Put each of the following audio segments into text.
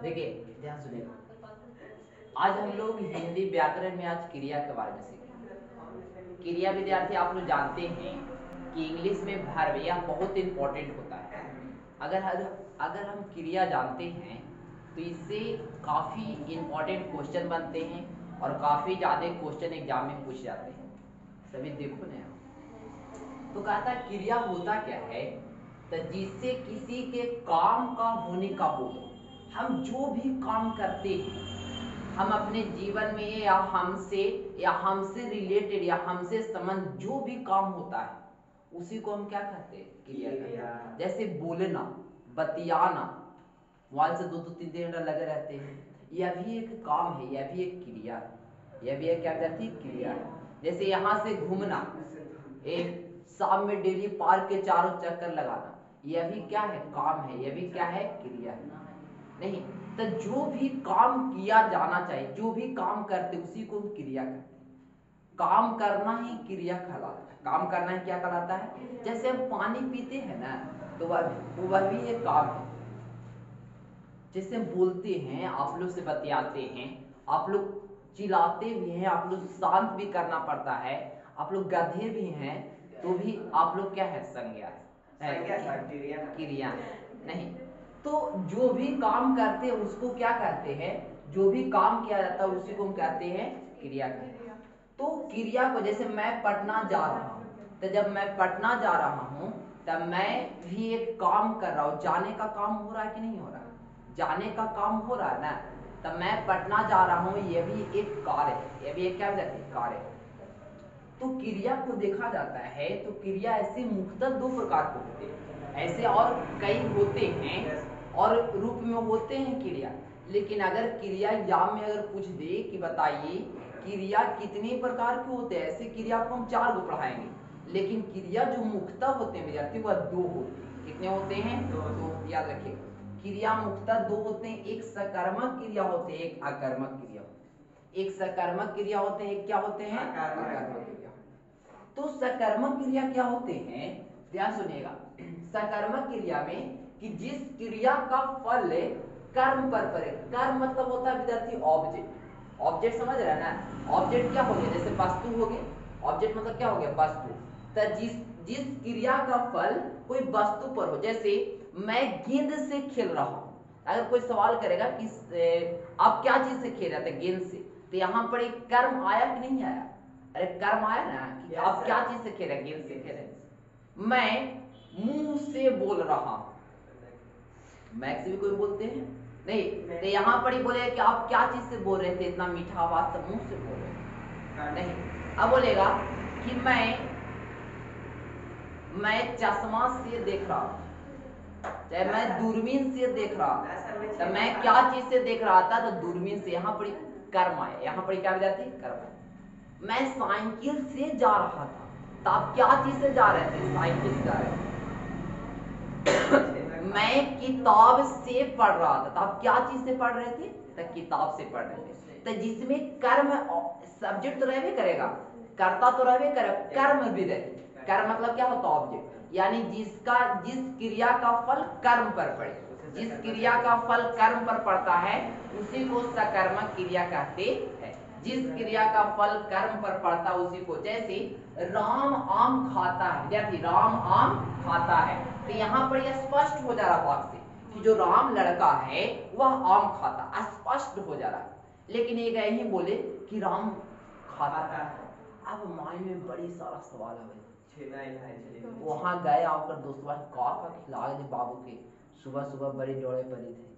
देखिए ध्यान सुनिएगा, आज हम लोग हिंदी व्याकरण में आज क्रिया के बारे में सीखेंगे। क्रिया विद्यार्थी आप लोग जानते हैं कि इंग्लिश में वर्ब यह बहुत इंपॉर्टेंट होता है। अगर हम क्रिया जानते हैं तो इससे काफ़ी इंपॉर्टेंट क्वेश्चन बनते हैं और काफ़ी ज़्यादा क्वेश्चन एग्जाम में पूछ जाते हैं। सभी देखो ना, तो कहता है क्रिया होता क्या है, तो जिससे किसी के काम का होने का बोध। हम जो भी काम करते हैं, हम अपने जीवन में या हमसे रिलेटेड या हमसे संबंध जो भी काम होता है उसी को हम क्या कहते हैं, क्रिया कहते हैं। जैसे बोलना, बतियाना, मोबाइल से 2-3 घंटा लगे रहते हैं, यह भी एक काम है, यह भी एक क्रिया है, यह भी एक क्या कहती है, क्रिया है। जैसे यहाँ से घूमना, एक शाम में डेली पार्क के चारों चक्कर लगाना, यह भी क्या है, काम है, यह भी क्या है, क्रिया है। नहीं तो जो भी काम किया जाना चाहिए, जो भी काम करते उसी को हम क्रिया कहते हैं। काम करना ही क्रिया कहलाता है। काम करना ही क्या कहलाता है। जैसे हम पानी पीते हैं ना, तो वह भी एक काम है। जैसे हम बोलते हैं, आप लोग से बतियाते हैं, आप लोग चिल्लाते भी हैं, आप लोग शांत भी करना पड़ता है, आप लोग गधे भी हैं, तो भी आप लोग क्या है, संज्ञा है, क्रिया नहीं। तो जो भी काम करते हैं उसको क्या कहते हैं, जो भी काम किया जाता है उसी को हम कहते हैं, क्रिया कहते हैं। तो क्रिया को, जैसे मैं पटना जा रहा हूँ, तो जब मैं पटना जा रहा हूँ तब मैं भी एक काम कर रहा हूँ। जाने का काम हो रहा है कि नहीं हो रहा है, जाने का काम हो रहा है ना। तब मैं पटना जा रहा हूँ, यह भी एक कार्य है, यह भी एक क्या कार्य है। तो क्रिया को देखा जाता है तो क्रिया ऐसे मुख्तलिफ 2 प्रकार के होते हैं। ऐसे और कई होते हैं और रूप में होते हैं क्रिया। लेकिन अगर क्रिया एग्जाम में अगर पूछ दे कि बताइए क्रिया कितने प्रकार के होते हैं, ऐसे क्रिया को हम 4 को पढ़ाएंगे। लेकिन क्रिया जो मुख्तलिफ होते हैं विद्यार्थी, वह 2 होते हैं। कितने होते हैं, 2। याद रखिएगा, क्रिया मुख्तलिफ 2 होते हैं। एक सकर्मक क्रिया होते हैं, एक अकर्मक क्रिया होते हैं। एक सकर्मक क्रिया होते हैं, क्या होते हैं, अकर्मक क्रिया। तो सकर्मक क्रिया क्या होते हैं, ध्यान सुनिएगा। सकर्मक क्रिया में कि जिस क्रिया का फल कर्म पर पड़े। कर्म मतलब होता है विद्यार्थी ऑब्जेक्ट। ऑब्जेक्ट समझ रहे हैं ना, ऑब्जेक्ट क्या हो गया, जैसे वस्तु हो गया। ऑब्जेक्ट मतलब क्या हो गया, वस्तु। तो जिस क्रिया का फल कोई वस्तु पर हो, जैसे मैं गेंद से खेल रहा हूं। अगर कोई सवाल करेगा कि आप क्या चीज से खेल रहे थे, गेंद से, तो यहां पर एक कर्म आया कि नहीं आया, अरे कर्म आया ना कि आप क्या चीज से खेले, गेंद से खेले। मैं मुंह से बोल रहा हूं, मैक से भी कोई बोलते हैं नहीं, तो यहां पर ही बोले कि आप क्या चीज से बोल रहे थे, इतना मीठा आवाज, तो मुंह से बोल रहे नहीं। अब बोलेगा कि मैं चश्मा से देख रहा हूं, चाहे मैं दूरबीन से देख रहा हूं, तो मैं क्या चीज से देख रहा था, तो दूरबीन से। यहां पर कर्म आया, यहां पर क्या विद्यार्थी, कर्म आया। मैं साइकिल से जा रहा था, तो आप क्या चीज से जा रहे थे, साइकिल से जा रहे थे। मैं किताब से पढ़ रहा था, तो आप क्या चीज से पढ़ रहे थे, तो किताब से पढ़ रहे थे। तो जिसमें कर्म, सब्जेक्ट तो रहबे करेगा, कर्ता तो रहबे करेगा, कर्म भी रहे। कर्म मतलब क्या होता है, ऑब्जेक्ट। यानी जिस क्रिया का फल कर्म पर पड़े, जिस क्रिया का फल कर्म पर पड़ता है उसी को सकर्मक क्रिया कहते हैं। जिस क्रिया का फल कर्म पर पड़ता है उसी को, जैसे राम आम खाता है विद्यार्थी, राम आम खाता है। तो यहाँ पर यह स्पष्ट हो जा रहा वाक्य से कि जो राम लड़का है वह आम खाता, स्पष्ट हो जा रहा। लेकिन एक यही बोले कि राम खाता है। अब माइंड में बड़ी सारा सवाल है, वहां गए आकर दोस्तों का खिला दे बाबू के, सुबह सुबह बड़ी डोरे पड़ी थे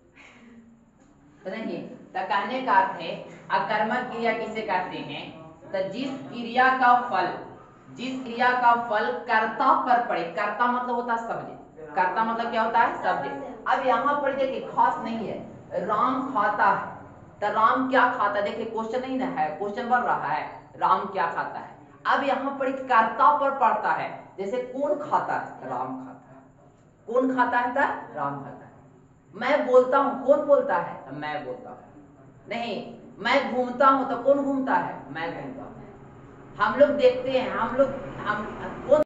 नहीं। तो कहने का अर्थ है अकर्मक क्रिया किसे कहते हैं, तो जिस क्रिया का फल कर्ता पर पड़े। कर्ता मतलब होता है सब्जेक्ट, कर्ता मतलब क्या होता है, सब्जेक्ट। अब यहाँ पर देखिए खास नहीं है, राम खाता है, तो राम क्या खाता है, देखिए क्वेश्चन नहीं ना है, क्वेश्चन बढ़ रहा है, राम क्या खाता है। अब यहाँ पर कर्ता पर पड़ता है, जैसे कौन खाता है, राम खाता है। कौन खाता है, राम खाता है। मैं बोलता हूं, कौन बोलता है, मैं बोलता हूं नहीं। मैं घूमता हूं, तो कौन घूमता है, मैं घूमता हूं। हम लोग देखते हैं, हम कौन